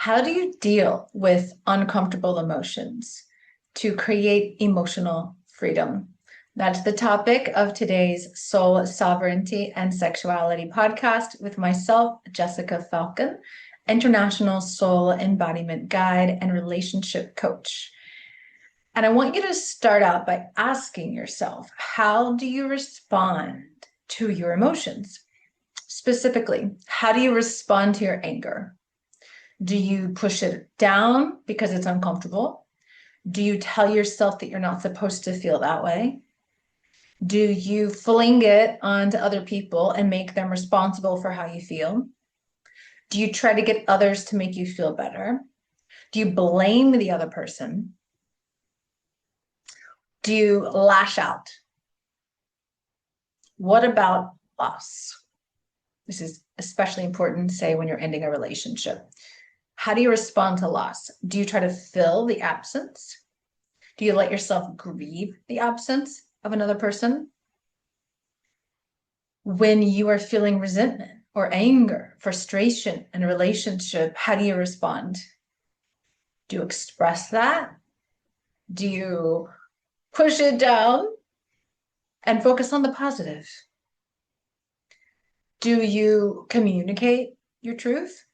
How do you deal with uncomfortable emotions to create emotional freedom? That's the topic of today's Soul Sovereignty and Sexuality podcast with myself, Jessica Falcon, International Soul Embodiment Guide and Relationship Coach. And I want you to start out by asking yourself, how do you respond to your emotions? Specifically, how do you respond to your anger? Do you push it down because it's uncomfortable? Do you tell yourself that you're not supposed to feel that way? Do you fling it onto other people and make them responsible for how you feel? Do you try to get others to make you feel better? Do you blame the other person? Do you lash out? What about loss? This is especially important, say, when you're ending a relationship. How do you respond to loss? Do you try to fill the absence? Do you let yourself grieve the absence of another person? When you are feeling resentment or anger, frustration in a relationship, how do you respond? Do you express that? Do you push it down and focus on the positive? Do you communicate your truth?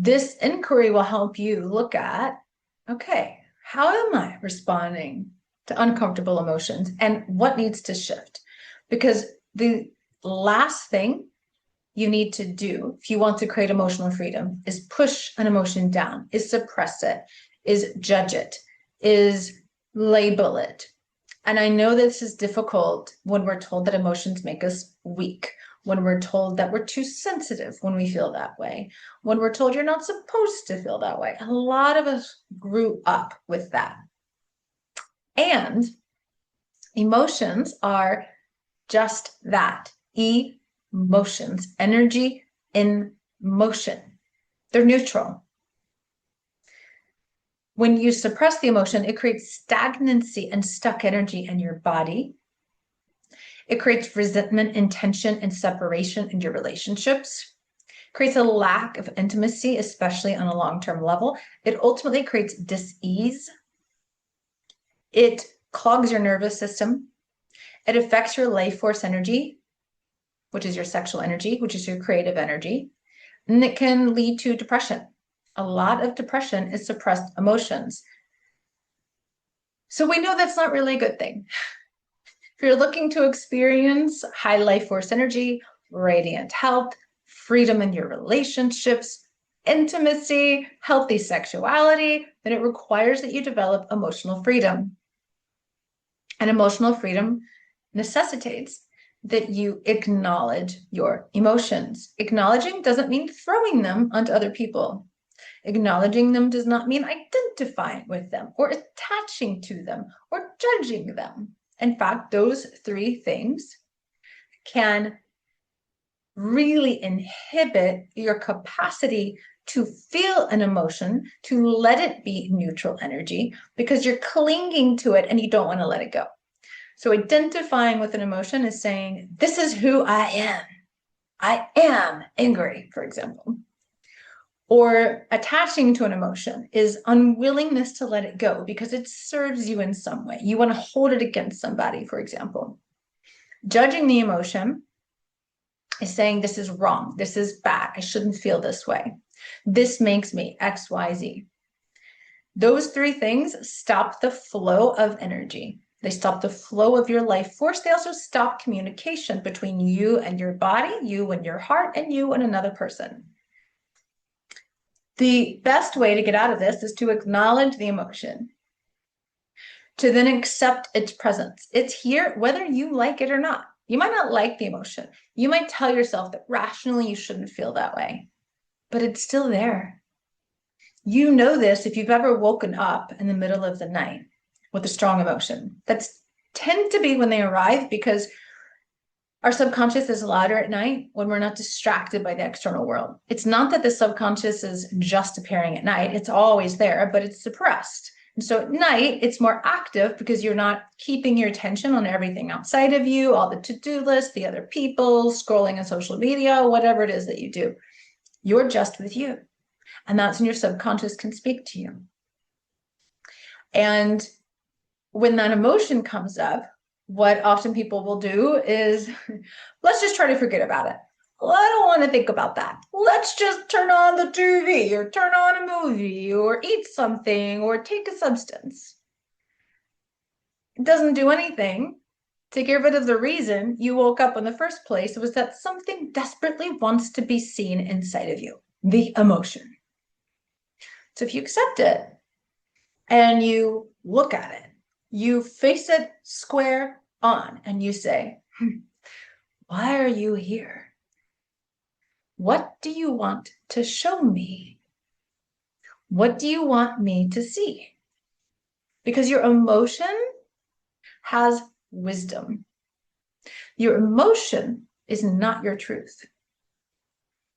This inquiry will help you look at, okay, how am I responding to uncomfortable emotions and what needs to shift? Because the last thing you need to do if you want to create emotional freedom is push an emotion down, is suppress it, is judge it, is label it. And I know this is difficult when we're told that emotions make us weak, when we're told that we're too sensitive when we feel that way, when we're told you're not supposed to feel that way. A lot of us grew up with that. And emotions are just that, emotions, energy in motion. They're neutral. When you suppress the emotion, it creates stagnancy and stuck energy in your body. It creates resentment and tension and separation in your relationships. It creates a lack of intimacy, especially on a long-term level. It ultimately creates dis-ease. It clogs your nervous system. It affects your life force energy, which is your sexual energy, which is your creative energy. And it can lead to depression. A lot of depression is suppressed emotions. So we know that's not really a good thing. If you're looking to experience high life force energy, radiant health, freedom in your relationships, intimacy, healthy sexuality, then it requires that you develop emotional freedom. And emotional freedom necessitates that you acknowledge your emotions. Acknowledging doesn't mean throwing them onto other people. Acknowledging them does not mean identifying with them or attaching to them or judging them. In fact, those three things can really inhibit your capacity to feel an emotion, to let it be neutral energy, because you're clinging to it and you don't want to let it go. So identifying with an emotion is saying, this is who I am. I am angry, for example. Or attaching to an emotion is unwillingness to let it go because it serves you in some way. You want to hold it against somebody, for example. Judging the emotion is saying, this is wrong. This is bad. I shouldn't feel this way. This makes me X, Y, Z. Those three things stop the flow of energy. They stop the flow of your life force. They also stop communication between you and your body, you and your heart, and you and another person. The best way to get out of this is to acknowledge the emotion, to then accept its presence. It's here whether you like it or not. You might not like the emotion. You might tell yourself that rationally you shouldn't feel that way, but it's still there. You know this if you've ever woken up in the middle of the night with a strong emotion. That's tend to be when they arrive because our subconscious is louder at night when we're not distracted by the external world. It's not that the subconscious is just appearing at night. It's always there, but it's suppressed. And so at night, it's more active because you're not keeping your attention on everything outside of you, all the to-do lists, the other people, scrolling on social media, whatever it is that you do. You're just with you. And that's when your subconscious can speak to you. And when that emotion comes up, what often people will do is, let's just try to forget about it. Well, I don't want to think about that. Let's just turn on the TV or turn on a movie or eat something or take a substance. It doesn't do anything to get rid of the reason you woke up in the first place. It was that something desperately wants to be seen inside of you, the emotion. So if you accept it and you look at it, you face it square on and you say, why are you here? What do you want to show me? What do you want me to see? Because your emotion has wisdom. Your emotion is not your truth.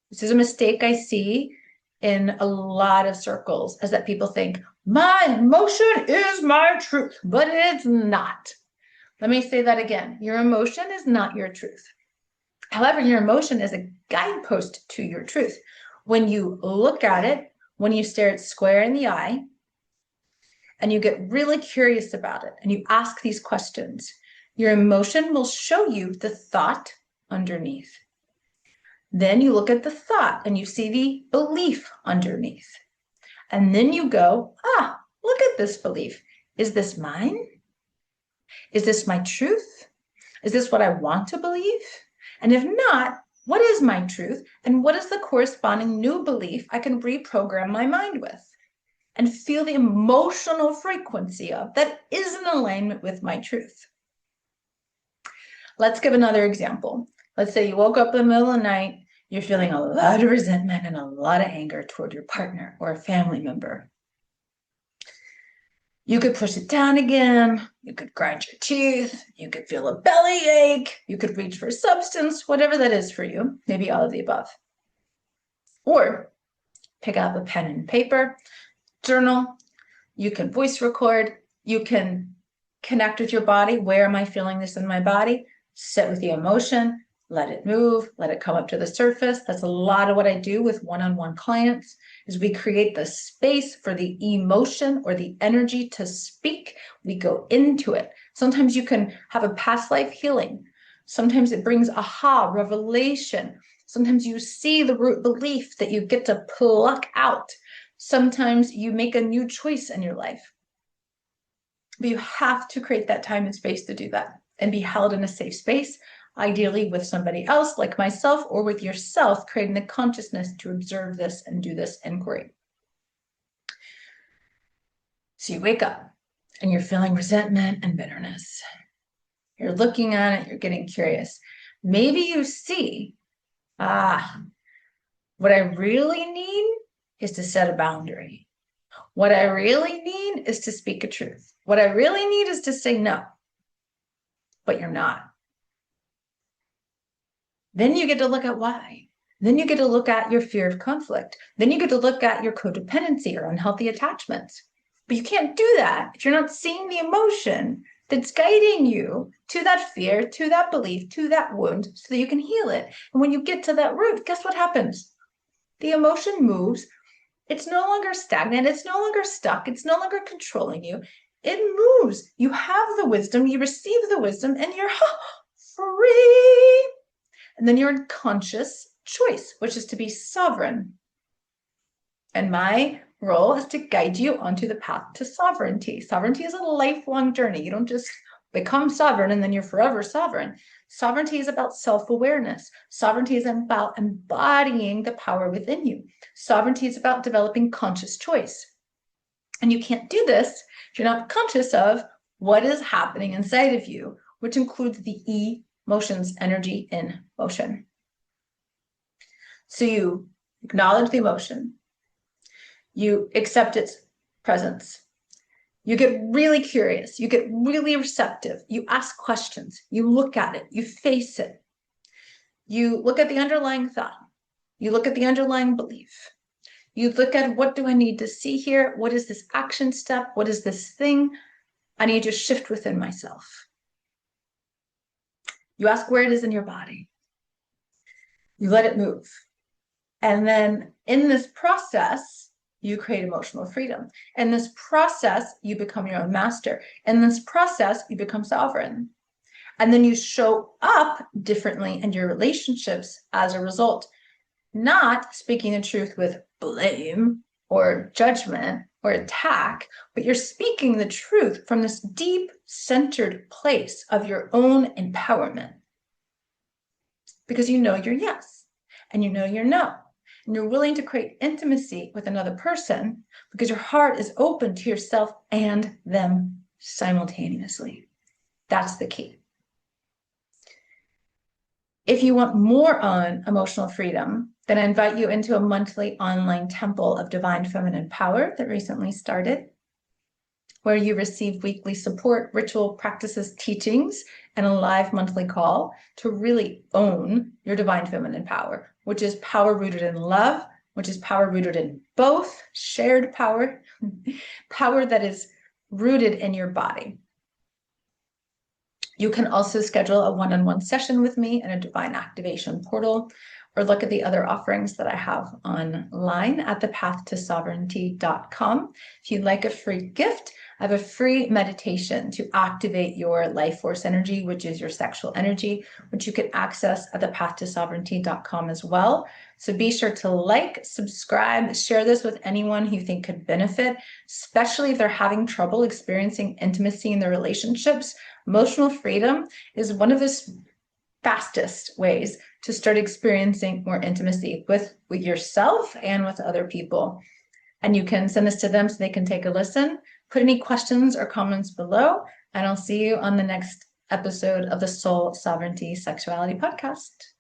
This is a mistake I see in a lot of circles, is that people think, my emotion is my truth, but it's not. Let me say that again. Your emotion is not your truth. However, your emotion is a guidepost to your truth. When you look at it, when you stare it square in the eye, and you get really curious about it, and you ask these questions, your emotion will show you the thought underneath. Then you look at the thought and you see the belief underneath. And then you go, look at this belief. Is this mine? Is this my truth? Is this what I want to believe? And if not, what is my truth? And what is the corresponding new belief I can reprogram my mind with and feel the emotional frequency of that is in alignment with my truth? Let's give another example. Let's say you woke up in the middle of the night, you're feeling a lot of resentment and a lot of anger toward your partner or a family member. You could push it down again. You could grind your teeth. You could feel a belly ache. You could reach for substance, whatever that is for you, maybe all of the above. Or pick up a pen and paper, journal. You can voice record. You can connect with your body. Where am I feeling this in my body? Sit with the emotion. Let it move, let it come up to the surface. That's a lot of what I do with one-on-one clients, is we create the space for the emotion or the energy to speak. We go into it. Sometimes you can have a past life healing. Sometimes it brings aha, revelation. Sometimes you see the root belief that you get to pluck out. Sometimes you make a new choice in your life. But you have to create that time and space to do that and be held in a safe space, ideally with somebody else like myself or with yourself, creating the consciousness to observe this and do this inquiry. So you wake up and you're feeling resentment and bitterness. You're looking at it, you're getting curious. Maybe you see, what I really need is to set a boundary. What I really need is to speak a truth. What I really need is to say no, but you're not. Then you get to look at why. Then you get to look at your fear of conflict. Then you get to look at your codependency or unhealthy attachments. But you can't do that if you're not seeing the emotion that's guiding you to that fear, to that belief, to that wound, so that you can heal it. And when you get to that root, guess what happens? The emotion moves. It's no longer stagnant. It's no longer stuck. It's no longer controlling you. It moves. You have the wisdom. You receive the wisdom, and you're free. And then you're in conscious choice, which is to be sovereign. And my role is to guide you onto the path to sovereignty. Sovereignty is a lifelong journey. You don't just become sovereign and then you're forever sovereign. Sovereignty is about self-awareness. Sovereignty is about embodying the power within you. Sovereignty is about developing conscious choice. And you can't do this if you're not conscious of what is happening inside of you, which includes the emotions, energy in motion. So you acknowledge the emotion. You accept its presence. You get really curious. You get really receptive. You ask questions. You look at it. You face it. You look at the underlying thought. You look at the underlying belief. You look at, what do I need to see here? What is this action step? What is this thing I need to shift within myself? You ask where it is in your body. You let it move. And then in this process, you create emotional freedom. In this process, you become your own master. In this process, you become sovereign. And then you show up differently in your relationships as a result, not speaking the truth with blame or judgment or attack, but you're speaking the truth from this deep centered place of your own empowerment. Because you know your yes, and you know your no. And you're willing to create intimacy with another person because your heart is open to yourself and them simultaneously. That's the key. If you want more on emotional freedom, then I invite you into a monthly online temple of divine feminine power that recently started, where you receive weekly support, ritual practices, teachings, and a live monthly call to really own your divine feminine power, which is power rooted in love, which is power rooted in both, shared power, power that is rooted in your body. You can also schedule a one-on-one session with me in a divine activation portal, or look at the other offerings that I have online at thepathtosovereignty.com. If you'd like a free gift, I have a free meditation to activate your life force energy, which is your sexual energy, which you can access at thepathtosovereignty.com as well. So be sure to like, subscribe, share this with anyone who you think could benefit, especially if they're having trouble experiencing intimacy in their relationships. Emotional freedom is one of the fastest ways to start experiencing more intimacy with yourself and with other people. And you can send this to them so they can take a listen. Put any questions or comments below, and I'll see you on the next episode of the Soul Sovereignty Sexuality Podcast.